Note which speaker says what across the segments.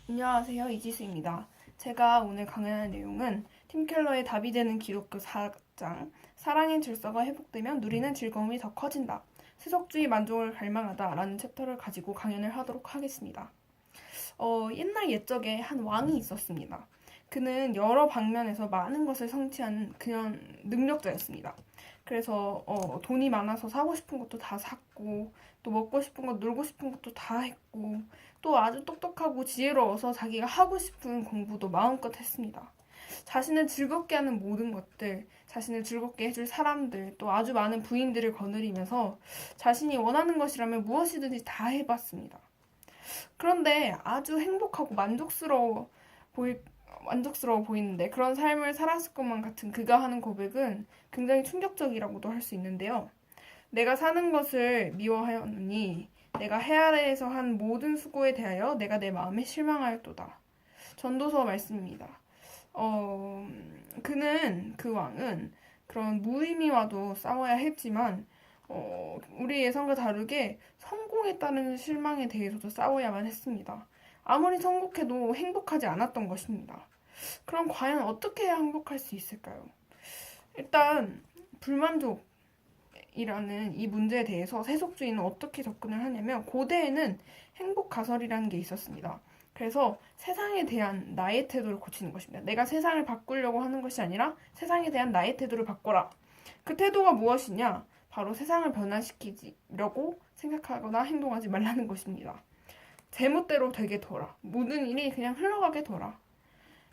Speaker 1: 안녕하세요. 이지수입니다. 제가 오늘 강연할 내용은 팀 켈러의 답이 되는 기록교 4장 사랑의 질서가 회복되면 누리는 즐거움이 더 커진다. 세속주의 만족을 갈망하다 라는 챕터를 가지고 강연을 하도록 하겠습니다. 옛날 옛적에 한 왕이 있었습니다. 그는 여러 방면에서 많은 것을 성취한 그런 능력자였습니다. 그래서 돈이 많아서 사고 싶은 것도 다 샀고, 또 먹고 싶은 것, 놀고 싶은 것도 다 했고, 또 아주 똑똑하고 지혜로워서 자기가 하고 싶은 공부도 마음껏 했습니다. 자신을 즐겁게 하는 모든 것들, 자신을 즐겁게 해줄 사람들, 또 아주 많은 부인들을 거느리면서 자신이 원하는 것이라면 무엇이든지 다 해봤습니다. 그런데 아주 행복하고 만족스러워 보이는데 그런 삶을 살았을 것만 같은 그가 하는 고백은 굉장히 충격적이라고도 할 수 있는데요. 내가 사는 것을 미워하였느니 내가 해 아래에서 한 모든 수고에 대하여 내가 내 마음에 실망하였도다. 전도서 말씀입니다. 그 왕은 그런 무의미와도 싸워야 했지만 우리 예상과 다르게 성공에 따른 실망에 대해서도 싸워야만 했습니다. 아무리 성공해도 행복하지 않았던 것입니다. 그럼 과연 어떻게 해야 행복할 수 있을까요? 일단 불만족이라는 이 문제에 대해서 세속주의는 어떻게 접근을 하냐면 고대에는 행복 가설이라는 게 있었습니다. 그래서 세상에 대한 나의 태도를 고치는 것입니다. 내가 세상을 바꾸려고 하는 것이 아니라 세상에 대한 나의 태도를 바꿔라. 그 태도가 무엇이냐? 바로 세상을 변화시키려고 생각하거나 행동하지 말라는 것입니다. 제멋대로 되게 둬라. 모든 일이 그냥 흘러가게 둬라.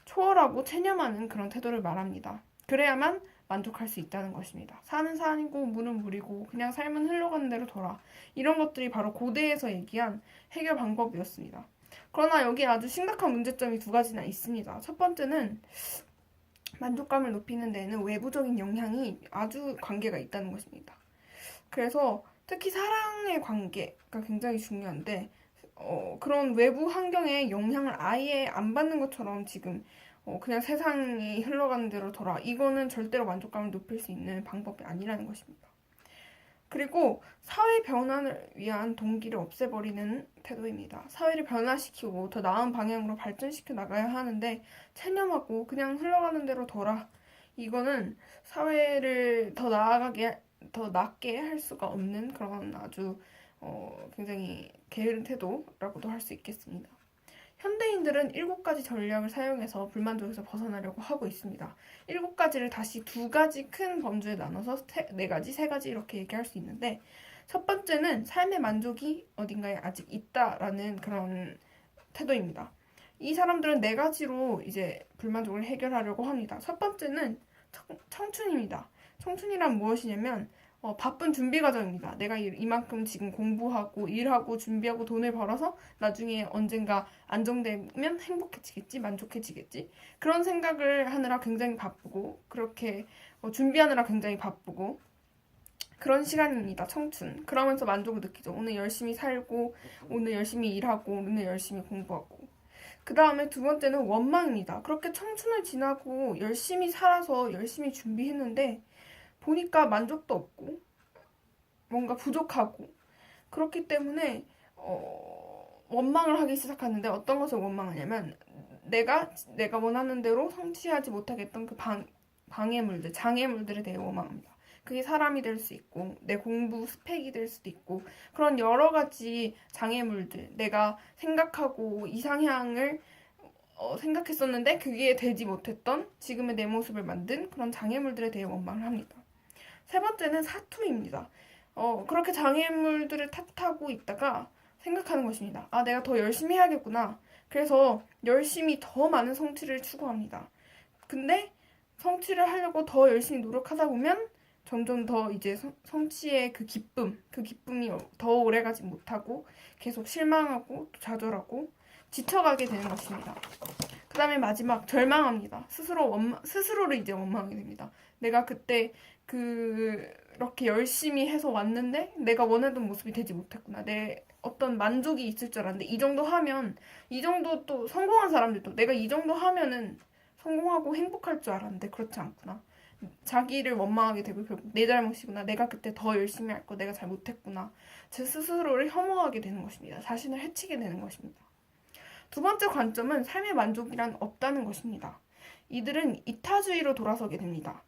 Speaker 1: 초월하고 체념하는 그런 태도를 말합니다. 그래야만 만족할 수 있다는 것입니다. 산은 산이고 물은 물이고 그냥 삶은 흘러가는 대로 둬라. 이런 것들이 바로 고대에서 얘기한 해결 방법이었습니다. 그러나 여기 아주 심각한 문제점이 두 가지나 있습니다. 첫 번째는 만족감을 높이는 데에는 외부적인 영향이 아주 관계가 있다는 것입니다. 그래서 특히 사랑의 관계가 굉장히 중요한데 그런 외부 환경의 영향을 아예 안 받는 것처럼 지금 그냥 세상이 흘러가는 대로 돌아. 이거는 절대로 만족감을 높일 수 있는 방법이 아니라는 것입니다. 그리고 사회 변화를 위한 동기를 없애버리는 태도입니다. 사회를 변화시키고 더 나은 방향으로 발전시켜 나가야 하는데 체념하고 그냥 흘러가는 대로 둬라. 이거는 사회를 더 낫게 할 수가 없는 그런 아주 굉장히 게으른 태도라고도 할 수 있겠습니다. 현대인들은 7가지 전략을 사용해서 불만족에서 벗어나려고 하고 있습니다. 7가지를 다시 2가지 큰 범주에 나눠서 4가지, 3가지 이렇게 얘기할 수 있는데 첫 번째는 삶의 만족이 어딘가에 아직 있다라는 그런 태도입니다. 이 사람들은 4가지로 이제 불만족을 해결하려고 합니다. 첫 번째는 청춘입니다. 청춘이란 무엇이냐면 바쁜 준비 과정입니다. 내가 이만큼 지금 공부하고 일하고 준비하고 돈을 벌어서 나중에 언젠가 안정되면 행복해지겠지, 만족해지겠지. 그런 생각을 하느라 굉장히 바쁘고 그렇게 준비하느라 굉장히 바쁘고 그런 시간입니다. 청춘. 그러면서 만족을 느끼죠. 오늘 열심히 살고 오늘 열심히 일하고 오늘 열심히 공부하고. 그 다음에 두 번째는 원망입니다. 그렇게 청춘을 지나고 열심히 살아서 열심히 준비했는데 보니까 만족도 없고 뭔가 부족하고 그렇기 때문에 원망을 하기 시작하는데 어떤 것을 원망하냐면 내가 원하는 대로 성취하지 못하겠던 그 방해물들, 장애물들에 대해 원망합니다. 그게 사람이 될 수 있고 내 공부 스펙이 될 수도 있고 그런 여러 가지 장애물들 내가 생각하고 이상향을 생각했었는데 그게 되지 못했던 지금의 내 모습을 만든 그런 장애물들에 대해 원망을 합니다. 세 번째는 사투입니다. 그렇게 장애물들을 탓하고 있다가 생각하는 것입니다. 아, 내가 더 열심히 해야겠구나. 그래서 열심히 더 많은 성취를 추구합니다. 근데 성취를 하려고 더 열심히 노력하다 보면 점점 더 이제 성취의 그 기쁨이 더 오래가지 못하고 계속 실망하고 또 좌절하고 지쳐가게 되는 것입니다. 그 다음에 마지막 절망합니다. 스스로를 이제 원망하게 됩니다. 내가 그때 그렇게 열심히 해서 왔는데 내가 원하던 모습이 되지 못했구나. 내 어떤 만족이 있을 줄 알았는데 이 정도 하면 이 정도 또 성공한 사람들도 내가 이 정도 하면은 성공하고 행복할 줄 알았는데 그렇지 않구나. 자기를 원망하게 되고 결국 내 잘못이구나. 내가 그때 더 열심히 할 거 내가 잘 못했구나. 제 스스로를 혐오하게 되는 것입니다. 자신을 해치게 되는 것입니다. 두 번째 관점은 삶의 만족이란 없다는 것입니다. 이들은 이타주의로 돌아서게 됩니다.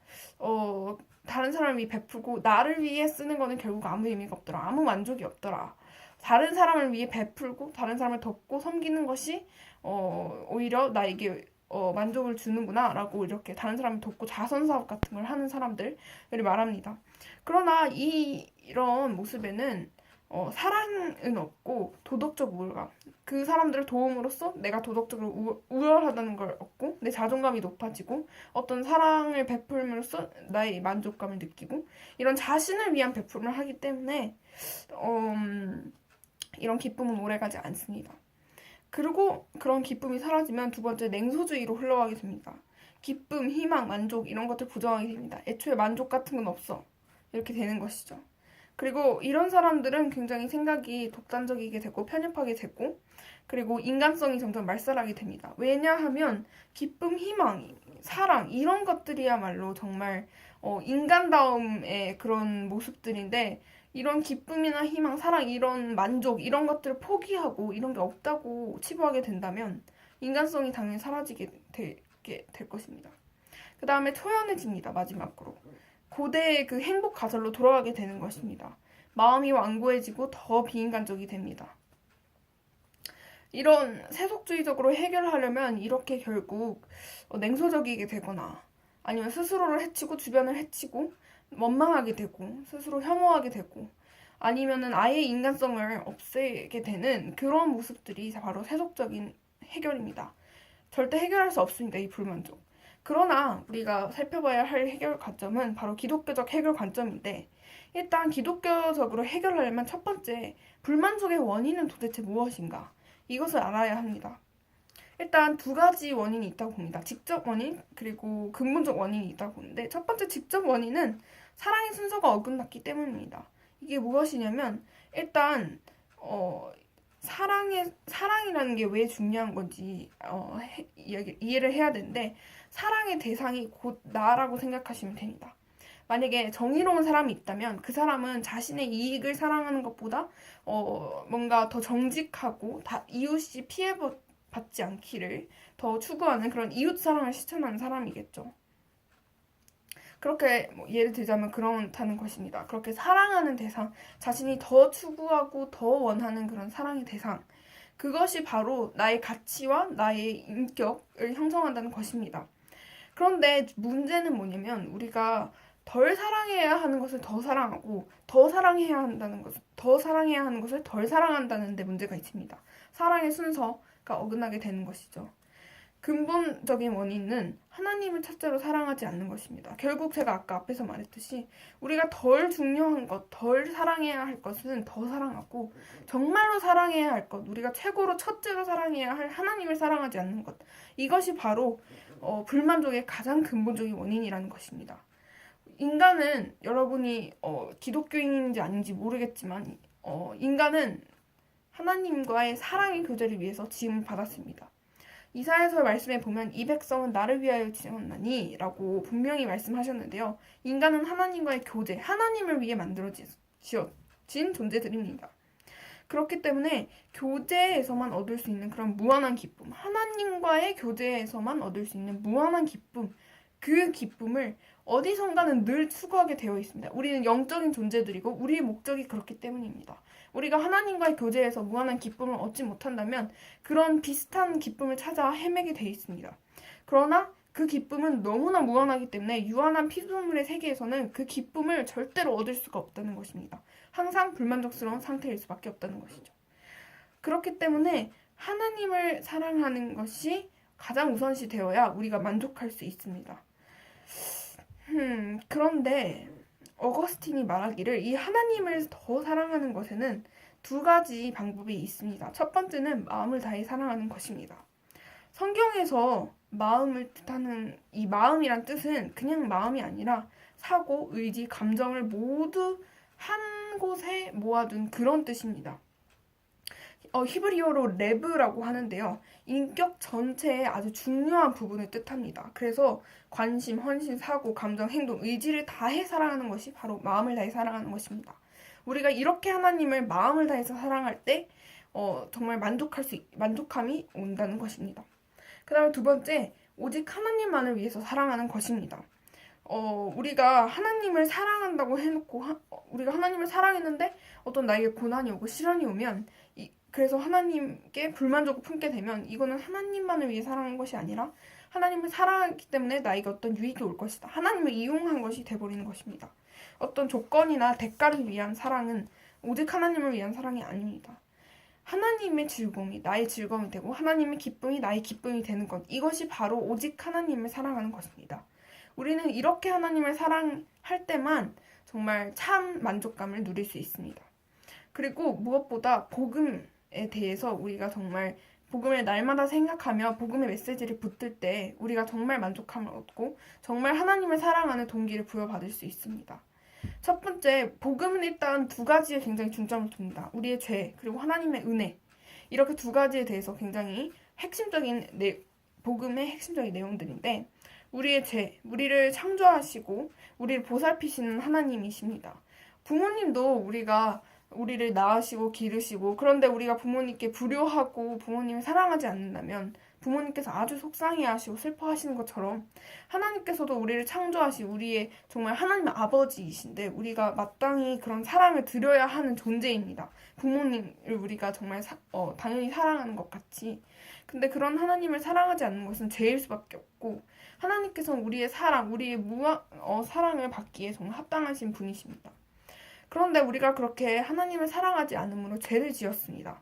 Speaker 1: 다른 사람을 위해 베풀고 나를 위해 쓰는 거는 결국 아무 의미가 없더라. 아무 만족이 없더라. 다른 사람을 위해 베풀고 다른 사람을 돕고 섬기는 것이 오히려 나에게 만족을 주는구나 라고 이렇게 다른 사람을 돕고 자선사업 같은 걸 하는 사람들을 말합니다. 그러나 이런 모습에는 사랑은 없고 도덕적 우월감. 그 사람들을 도움으로써 내가 도덕적으로 우월하다는 걸 얻고 내 자존감이 높아지고 어떤 사랑을 베풀므로써 나의 만족감을 느끼고 이런 자신을 위한 베풀을 하기 때문에 이런 기쁨은 오래가지 않습니다. 그리고 그런 기쁨이 사라지면 두 번째 냉소주의로 흘러가게 됩니다. 기쁨, 희망, 만족 이런 것들 부정하게 됩니다. 애초에 만족 같은 건 없어. 이렇게 되는 것이죠. 그리고 이런 사람들은 굉장히 생각이 독단적이게 되고 편협하게 되고 그리고 인간성이 점점 말살하게 됩니다. 왜냐하면 기쁨, 희망, 사랑 이런 것들이야말로 정말 인간다움의 그런 모습들인데 이런 기쁨이나 희망, 사랑, 이런 만족 이런 것들을 포기하고 이런 게 없다고 치부하게 된다면 인간성이 당연히 사라지게 될 것입니다. 그 다음에 초연해집니다. 마지막으로. 고대의 그 행복 가설로 돌아가게 되는 것입니다. 마음이 완고해지고 더 비인간적이 됩니다. 이런 세속주의적으로 해결하려면 이렇게 결국 냉소적이게 되거나 아니면 스스로를 해치고 주변을 해치고 원망하게 되고 스스로 혐오하게 되고 아니면은 아예 인간성을 없애게 되는 그런 모습들이 바로 세속적인 해결입니다. 절대 해결할 수 없습니다. 이 불만족. 그러나 우리가 살펴봐야 할 해결 관점은 바로 기독교적 해결 관점인데 일단 기독교적으로 해결하려면 첫 번째 불만족의 원인은 도대체 무엇인가 이것을 알아야 합니다. 일단 두 가지 원인이 있다고 봅니다. 직접 원인 그리고 근본적 원인이 있다고 보는데 첫 번째 직접 원인은 사랑의 순서가 어긋났기 때문입니다. 이게 무엇이냐면 일단 사랑이라는 게 왜 중요한 건지 이해를 해야 되는데 사랑의 대상이 곧 나라고 생각하시면 됩니다. 만약에 정의로운 사람이 있다면 그 사람은 자신의 이익을 사랑하는 것보다 뭔가 더 정직하고 이웃이 피해받지 않기를 더 추구하는 그런 이웃 사랑을 실천하는 사람이겠죠. 그렇게 예를 들자면 그렇다는 것입니다. 그렇게 사랑하는 대상, 자신이 더 추구하고 더 원하는 그런 사랑의 대상, 그것이 바로 나의 가치와 나의 인격을 형성한다는 것입니다. 그런데 문제는 뭐냐면 우리가 덜 사랑해야 하는 것을 더 사랑하고 더 사랑해야 하는 것을 덜 사랑한다는 데 문제가 있습니다. 사랑의 순서가 어긋나게 되는 것이죠. 근본적인 원인은 하나님을 첫째로 사랑하지 않는 것입니다. 결국 제가 아까 앞에서 말했듯이 우리가 덜 중요한 것, 덜 사랑해야 할 것은 더 사랑하고 정말로 사랑해야 할 것, 우리가 최고로 첫째로 사랑해야 할 하나님을 사랑하지 않는 것 이것이 바로 불만족의 가장 근본적인 원인이라는 것입니다. 인간은 여러분이 기독교인인지 아닌지 모르겠지만 인간은 하나님과의 사랑의 교제를 위해서 지음을 받았습니다. 이사야서 말씀에 보면 이 백성은 나를 위하여 지었나니 라고 분명히 말씀하셨는데요. 인간은 하나님과의 교제, 하나님을 위해 만들어진 존재들입니다. 그렇기 때문에 교제에서만 얻을 수 있는 그런 무한한 기쁨, 하나님과의 교제에서만 얻을 수 있는 무한한 기쁨, 그 기쁨을 어디선가는 늘 추구하게 되어 있습니다. 우리는 영적인 존재들이고 우리의 목적이 그렇기 때문입니다. 우리가 하나님과의 교제에서 무한한 기쁨을 얻지 못한다면 그런 비슷한 기쁨을 찾아 헤매게 되어 있습니다. 그러나 그 기쁨은 너무나 무한하기 때문에 유한한 피조물의 세계에서는 그 기쁨을 절대로 얻을 수가 없다는 것입니다. 항상 불만족스러운 상태일 수밖에 없다는 것이죠. 그렇기 때문에 하나님을 사랑하는 것이 가장 우선시 되어야 우리가 만족할 수 있습니다. 그런데 어거스틴이 말하기를 이 하나님을 더 사랑하는 것에는 두 가지 방법이 있습니다. 첫 번째는 마음을 다해 사랑하는 것입니다. 성경에서 마음을 뜻하는 이 마음이란 뜻은 그냥 마음이 아니라 사고, 의지, 감정을 모두 한 곳에 모아둔 그런 뜻입니다. 히브리어로 레브라고 하는데요. 인격 전체의 아주 중요한 부분을 뜻합니다. 그래서 관심, 헌신, 사고, 감정, 행동, 의지를 다해 사랑하는 것이 바로 마음을 다해 사랑하는 것입니다. 우리가 이렇게 하나님을 마음을 다해서 사랑할 때 정말 만족함이 온다는 것입니다. 그 다음에 두 번째, 오직 하나님만을 위해서 사랑하는 것입니다. 우리가 하나님을 사랑한다고 해놓고, 우리가 하나님을 사랑했는데 어떤 나에게 고난이 오고 시련이 오면, 그래서 하나님께 불만족을 품게 되면 이거는 하나님만을 위해 사랑한 것이 아니라 하나님을 사랑하기 때문에 나에게 어떤 유익이 올 것이다. 하나님을 이용한 것이 돼버리는 것입니다. 어떤 조건이나 대가를 위한 사랑은 오직 하나님을 위한 사랑이 아닙니다. 하나님의 즐거움이 나의 즐거움이 되고 하나님의 기쁨이 나의 기쁨이 되는 것, 이것이 바로 오직 하나님을 사랑하는 것입니다. 우리는 이렇게 하나님을 사랑할 때만 정말 참 만족감을 누릴 수 있습니다. 그리고 무엇보다 복음에 대해서 우리가 정말 복음을 날마다 생각하며 복음의 메시지를 붙들 때 우리가 정말 만족감을 얻고 정말 하나님을 사랑하는 동기를 부여받을 수 있습니다. 첫 번째, 복음은 일단 두 가지에 굉장히 중점을 둡니다. 우리의 죄, 그리고 하나님의 은혜. 이렇게 두 가지에 대해서 굉장히 복음의 핵심적인 내용들인데, 우리의 죄, 우리를 창조하시고 우리를 보살피시는 하나님이십니다. 부모님도 우리를 낳으시고 기르시고, 그런데 우리가 부모님께 불효하고 부모님을 사랑하지 않는다면 부모님께서 아주 속상해하시고 슬퍼하시는 것처럼 하나님께서도 우리를 창조하시 우리의 정말 하나님의 아버지이신데 우리가 마땅히 그런 사랑을 드려야 하는 존재입니다. 부모님을 우리가 정말 당연히 사랑하는 것 같이. 근데 그런 하나님을 사랑하지 않는 것은 죄일 수밖에 없고, 하나님께서는 우리의 사랑을 받기에 정말 합당하신 분이십니다. 그런데 우리가 그렇게 하나님을 사랑하지 않으므로 죄를 지었습니다.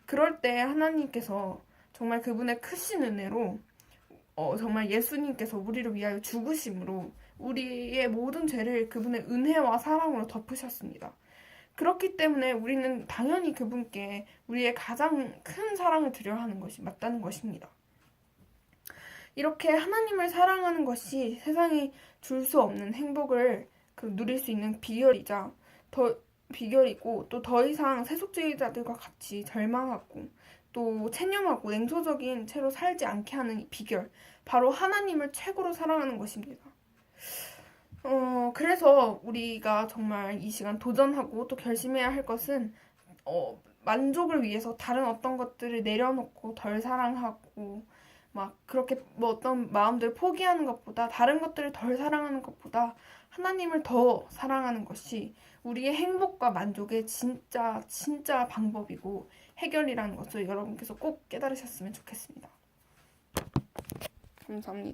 Speaker 1: 그럴 때 하나님께서 정말 그분의 크신 은혜로 정말 예수님께서 우리를 위하여 죽으심으로 우리의 모든 죄를 그분의 은혜와 사랑으로 덮으셨습니다. 그렇기 때문에 우리는 당연히 그분께 우리의 가장 큰 사랑을 드려야 하는 것이 맞다는 것입니다. 이렇게 하나님을 사랑하는 것이 세상이 줄 수 없는 행복을 누릴 수 있는 비결이고, 또 더 이상 세속주의자들과 같이 절망하고 또 체념하고 냉소적인 채로 살지 않게 하는 이 비결, 바로 하나님을 최고로 사랑하는 것입니다. 그래서 우리가 정말 이 시간 도전하고 또 결심해야 할 것은 만족을 위해서 다른 어떤 것들을 내려놓고 덜 사랑하고 막 그렇게 어떤 마음들을 포기하는 것보다, 다른 것들을 덜 사랑하는 것보다 하나님을 더 사랑하는 것이 우리의 행복과 만족의 진짜 방법이고 해결이라는 것을 여러분께서 꼭 깨달으셨으면 좋겠습니다. 감사합니다.